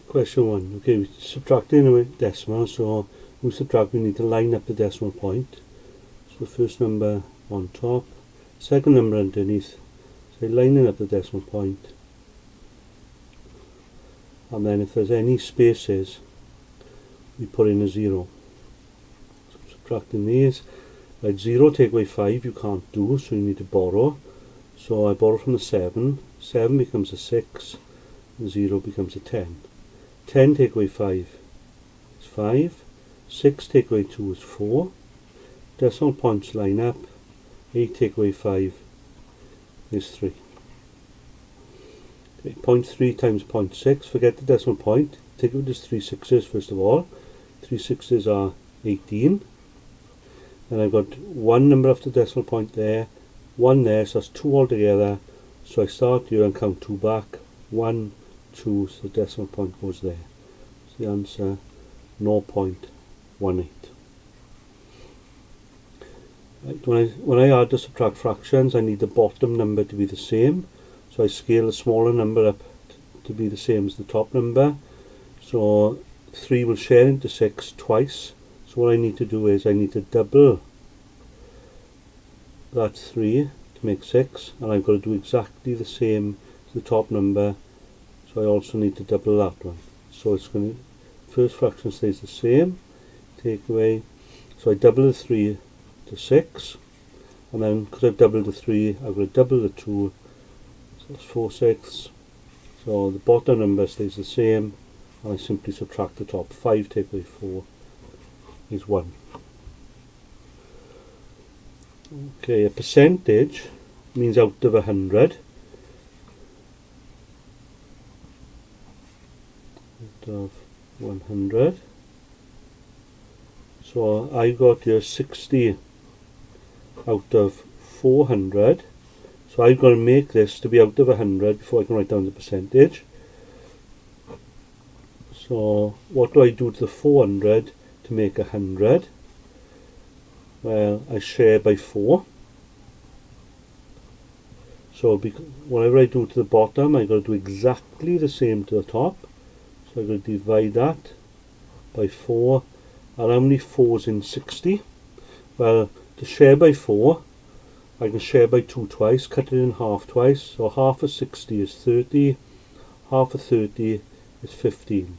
Question 1. Okay, we're subtracting a decimal, so we subtract, we need to line up the decimal point. So first number on top, second number underneath. So lining up the decimal point. And then if there's any spaces, we put in a 0. So subtracting these. Right, 0 take away 5 you can't do, so you need to borrow. So I borrow from the 7. 7 becomes a 6. 0 becomes a 10. 10 take away 5 is 5. 6 take away 2 is 4. Decimal points line up. 8 take away 5 is 3. Okay, 0.3 times 0.6. Forget the decimal point. Take it as 3 sixes first of all. 3 sixes are 18. And I've got one number after the decimal point there, one there, so that's 2 altogether. So I start here and count 2 back. 1, 2, so the decimal point goes there. So the answer 0.18. Right, when I add or subtract fractions, I need the bottom number to be the same. So I scale the smaller number up to be the same as the top number. So 3 will share into 6 twice. So what I need to do is I need to double that 3 to make 6, and I've got to do exactly the same as the top number, so I also need to double that one. So it's going to, first fraction stays the same, take away, so I double the 3 to 6, and then because I've doubled the 3 I've got to double the 2, so that's 4 sixths. So the bottom number stays the same, and I simply subtract the top. 5 take away 4 is 1. Okay, a percentage means out of 100. Out of 100. So I got here 60 out of 400. So I've got to make this to be out of 100 before I can write down the percentage. So what do I do to the 400 to make 100? Well, I share by 4. So whatever I do to the bottom, I've got to do exactly the same to the top. So I've got to divide that by 4. And how many 4s in 60? Well, to share by 4, I can share by 2 twice, cut it in half twice. So half of 60 is 30, half of 30 is 15.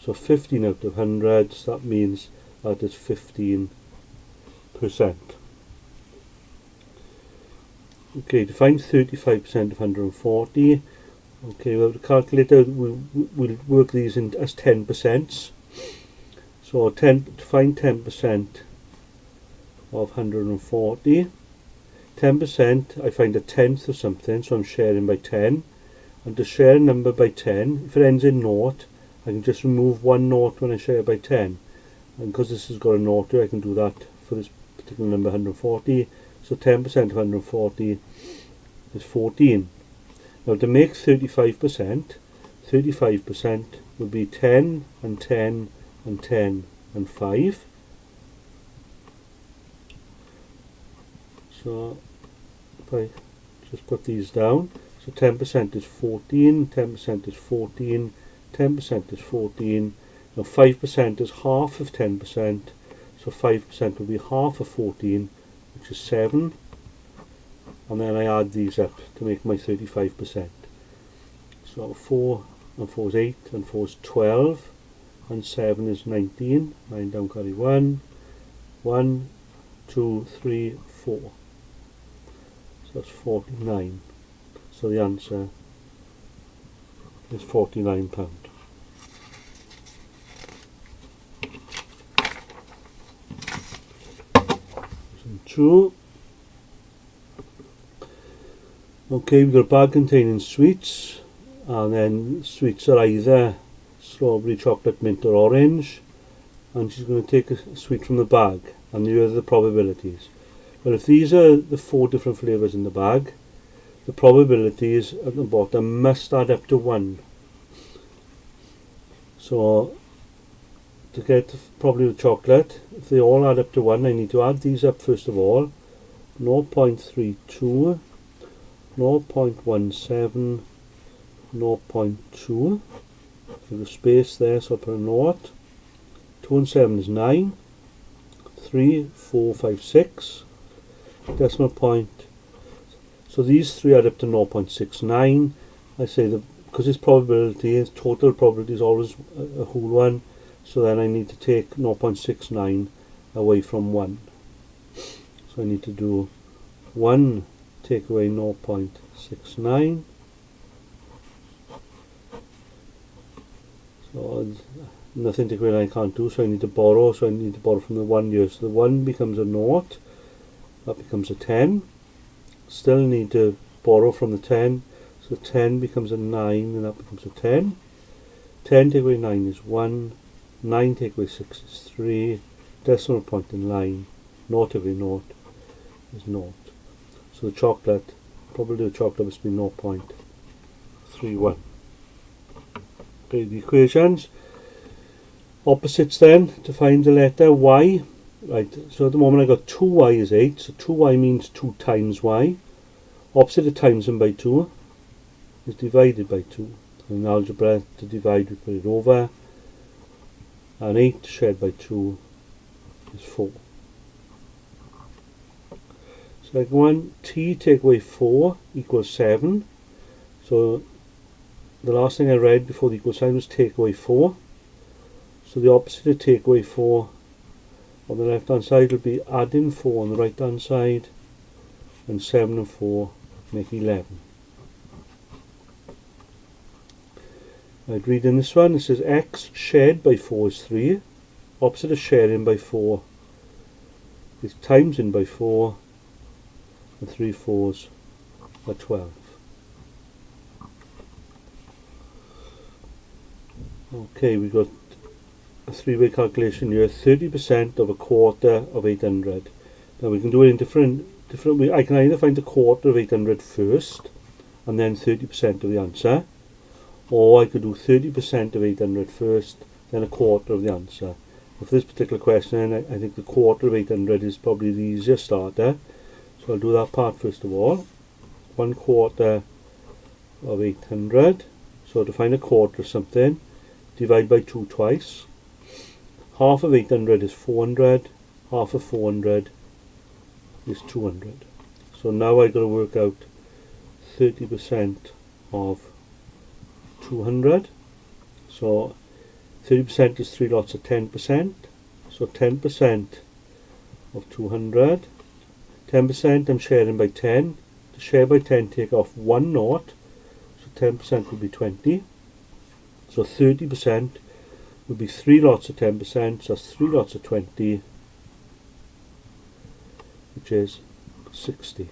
So 15 out of 100, so that means that is 15%. Okay, to find 35% of 140, okay, well, the calculator, we'll work these in as 10%. So to find 10% of 140, 10%, I find a tenth of something, so I'm sharing by 10. And to share a number by 10, if it ends in naught, I can just remove one naught when I share by 10. And because this has got a naught here, I can do that for this particular number 140. So 10% of 140 is 14. Now to make 35%, 35% would be 10 and 10 and 10 and 5. So if I just put these down, so 10% is 14, 10% is 14, 10% is 14. Now 5% is half of 10%, so 5% will be half of 14, which is 7. And then I add these up to make my 35%. So 4 and 4 is 8, and 4 is 12, and 7 is 19. 9 down, carry 1. 1, 2, 3, 4. So that's 49. So the answer is £49. Two. Okay, we've got a bag containing sweets, and then sweets are either strawberry, chocolate, mint or orange, and she's going to take a sweet from the bag, and here are the probabilities. Well, if these are the 4 different flavours in the bag, the probabilities at the bottom must add up to 1. So to get probably the chocolate, if they all add up to 1, I need to add these up first of all. 0.32, 0.17, 0.2. There's a space there, so I'll put a naught. 2 and 7 is 9. 3, 4, 5, 6. Decimal point. So these three add up to 0.69. I say that because it's probability, total probability is always a whole one, so then I need to take 0.69 away from 1. So I need to do 1 take away 0.69. So nothing to away I can't do, so I need to borrow. So I need to borrow from the 1 here. So the 1 becomes a naught. That becomes a 10. Still need to borrow from the 10. So 10 becomes a 9 and that becomes a 10. 10 take away 9 is 1. 9 take away 6 is 3. Decimal point in line. 0 take away 0 is 0. So the chocolate, probably the chocolate must be 0.31. Okay, the equations. Opposites then, to find the letter y. Right, so at the moment I got 2y is 8, so 2y means 2 times y. Opposite of times them by 2 is divided by 2. In algebra, to divide we put it over, and 8 shared by 2 is 4. Second one, t take away 4 equals 7. So the last thing I read before the equal sign was take away 4. So the opposite of take away 4 on the left hand side will be adding 4 on the right hand side, and 7 and 4 make 11. I'd read in this one, it says x shared by 4 is 3, opposite of sharing by 4 is times in by 4, and 3 4s are 12. Okay, we've got a three-way calculation here. 30% of a quarter of 800. Now we can do it in different ways. I can either find a quarter of 800 first and then 30% of the answer, or I could do 30% of 800 first, then a quarter of the answer. For this particular question, I think the quarter of 800 is probably the easier starter, so I'll do that part first of all. 1 quarter of 800. So to find a quarter of something, divide by 2 twice. Half of 800 is 400, half of 400 is 200. So now I've got to work out 30% of 200. So 30% is 3 lots of 10%. So 10% of 200. 10% I'm sharing by 10. To share by 10, take off 1 naught. So 10% will be 20. So 30% would be 3 lots of 10%, so that's 3 lots of 20, which is 60.